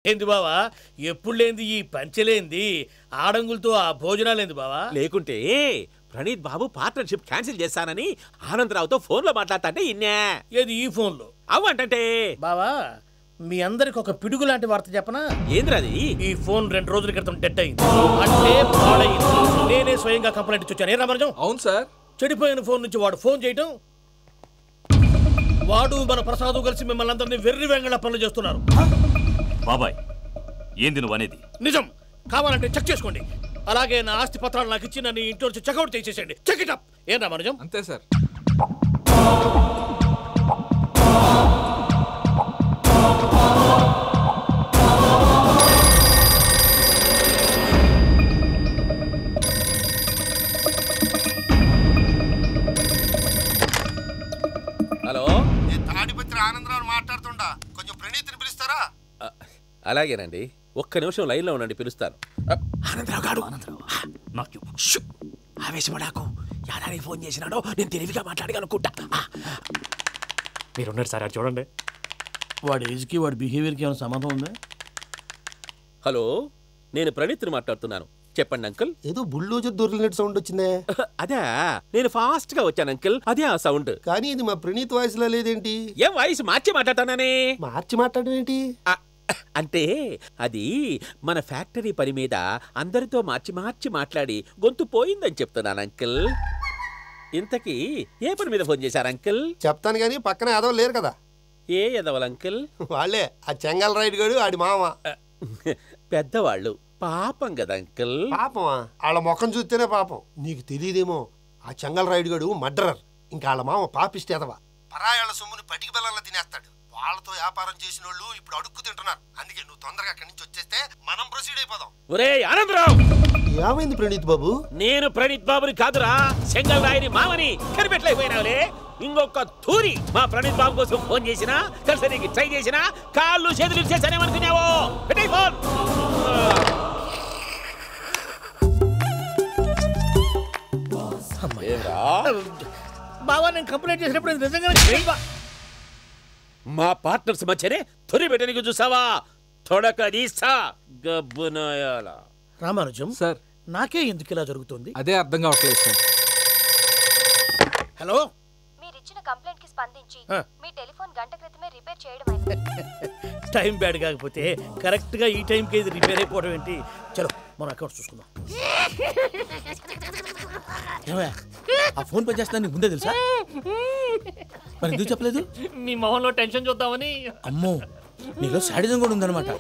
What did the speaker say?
ఏంది బావా ఎప్పుడు లేంది ఈ పంచలేంది ఆడంగులతో ఆ భోజనాలేంది బావా? లేకుంటే ప్రణీత్ బాబు పార్ట్నర్షిప్ క్యాన్సిల్ చేస్తానని ఆనందరావుతో ఫోన్లో మాట్లాడతాంటే ఇన్నే. ఏది ఈ ఫోన్లో? అవ్వంటే బావా మీ అందరికి ఒక పిడుగు లాంటి వార్త చెప్పనా? ఏంద్రది? ఈ ఫోన్ 2 రోజుల క్రితం డెడ్ అయింది, అంటే పాడైంది. నేనే స్వయంగా కంప్లైంట్ ఇచ్చాను. ఏ రామరాజం? అవును సార్. చెడిపోయిన ఫోన్ నుంచి వాడు ఫోన్ చేయటం, వాడు మన ప్రసాదు కలిసి మిమ్మల్ని అందరినీ వెర్రి వెంగళ పనులు చేస్తున్నారు. బాబాయ్ ఏంది నువ్వు అనేది? నిజం. కావాలంటే చెక్ చేసుకోండి. అలాగే నా ఆస్తి పత్రాలు నాకు ఇచ్చి నన్ను ఇంట్లో నుంచి చెక్అౌట్ చేసేసండి. Check it up. ఏం రామరాజం? అంతే సార్. హలో, నేను తాడిపత్రి ఆనందరావు మాట్లాడుతుండా, కొంచెం ప్రణీతిని పిలుస్తారా? అలాగేనండి, ఒక్క నిమిషం లైన్లో ఉండండి, పిలుస్తాను. ఆనందరావు గారు, నాకు ఆవేశపడాకు. యాదానికి ఫోన్ చేసినాడో నేను తెలివిగా మాట్లాడగలనుకుంటా. మీరున్నారు సార్, చూడండి. వాడి ఏజ్కి వాడి బిహేవియర్కి ఏమైనా సంబంధం ఉందా? హలో, నేను ప్రణీత్ని మాట్లాడుతున్నాను. చెప్పండి అంకుల్. ఏదో బుల్డోజర్ దొరికినట్టు సౌండ్ వచ్చిందే. అదే, నేను ఫాస్ట్ గా వచ్చాను అంకుల్, అదే ఆ సౌండ్. కానీ ఇది మా ప్రణీత్ వాయిస్ లో లేదేంటి? ఏం వాయిస్ మార్చి మాట్లాడతానని? మార్చి మాట్లాడడం ఏంటి? అంటే అది మన ఫ్యాక్టరీ పని మీద అందరితో మార్చి మార్చి మాట్లాడి గొంతు పోయిందని చెప్తున్నాను అంకుల్. ఇంతకీ ఏ పని మీద ఫోన్ చేశారు అంకుల్? చెప్తాను కానీ పక్కన ఏదో లేరు కదా. ఏ ఎదవలు అంకుల్? వాళ్ళే ఆ చెంగల్ రైడ్ గడు ఆడి మామ. పెద్దవాళ్ళు, పాపం కదా అంకుల్. పాపమా? వాళ్ళ ముఖం చూస్తేనే పాపం. నీకు తెలియదేమో, ఆ చెంగల్ రైడ్ గడు మర్డరర్. ఇంకా వాళ్ళ మామ పాపిస్తేదవా. పరాయాళ్ళ సొమ్ముని పటికి బెల్లంలో తినేస్తాడు. వాళ్ళతో వ్యాపారం చేసిన వాళ్ళు ఇప్పుడు అడుక్కు తింటున్నారు. అందుకే నువ్వు తొందరగా అక్కడి నుంచి వచ్చేస్తే మనం ప్రొసీడ్ అయిపోదాం. ఒరే ఆనందరావు! ఏమైంది ప్రణీత్ బాబు? నేను ప్రణీత్ బాబుని కాదురా, సెంగల్ రాయని మామని. కనిపెట్టలేకపోయినావులే. ఇంకొక తూరి మా ప్రణీత్ బాబు కోసం ఫోన్ చేసినా, కలిసి ట్రై చేసినా కాళ్ళు చేతులు ఇచ్చేసానేమనుకున్నావో. పెట్టేయ్ ఫోన్. బావా నేను కంప్లైంట్ చేసినప్పుడు ఇది నిజంగా మా పార్ట్నర్స్ మధ్యనే తొలి పెట్టడానికి చూసావా? తొడక తీస్తా గబ్బునాయాల. రామానుజం సార్, నాకే ఎందుకు ఇలా జరుగుతుంది? అదే అర్థం కావట్లేదు సార్. హలో, మీరిచ్చిన కంప్లైంట్ కి స్పందించి మీ టెలిఫోన్ గంట క్రితమే రిపేర్ చేయడం అయింది. టైం బ్యాడ్ కాకపోతే కరెక్ట్ గా ఈ టైంకి ఇది రిపేర్ అయిపోవడం ఏంటి? చలో మన అకౌంట్స్ చూసుకుందాం. ఆ ఫోన్ పని చేస్తున్నా నీకు ముందే తెలుసా? మరి ఎందుకు చెప్పలేదు? మీ మొహంలో టెన్షన్ చూద్దామని. అమ్మో, నీలో శాడిజం కూడా ఉందన్నమాట.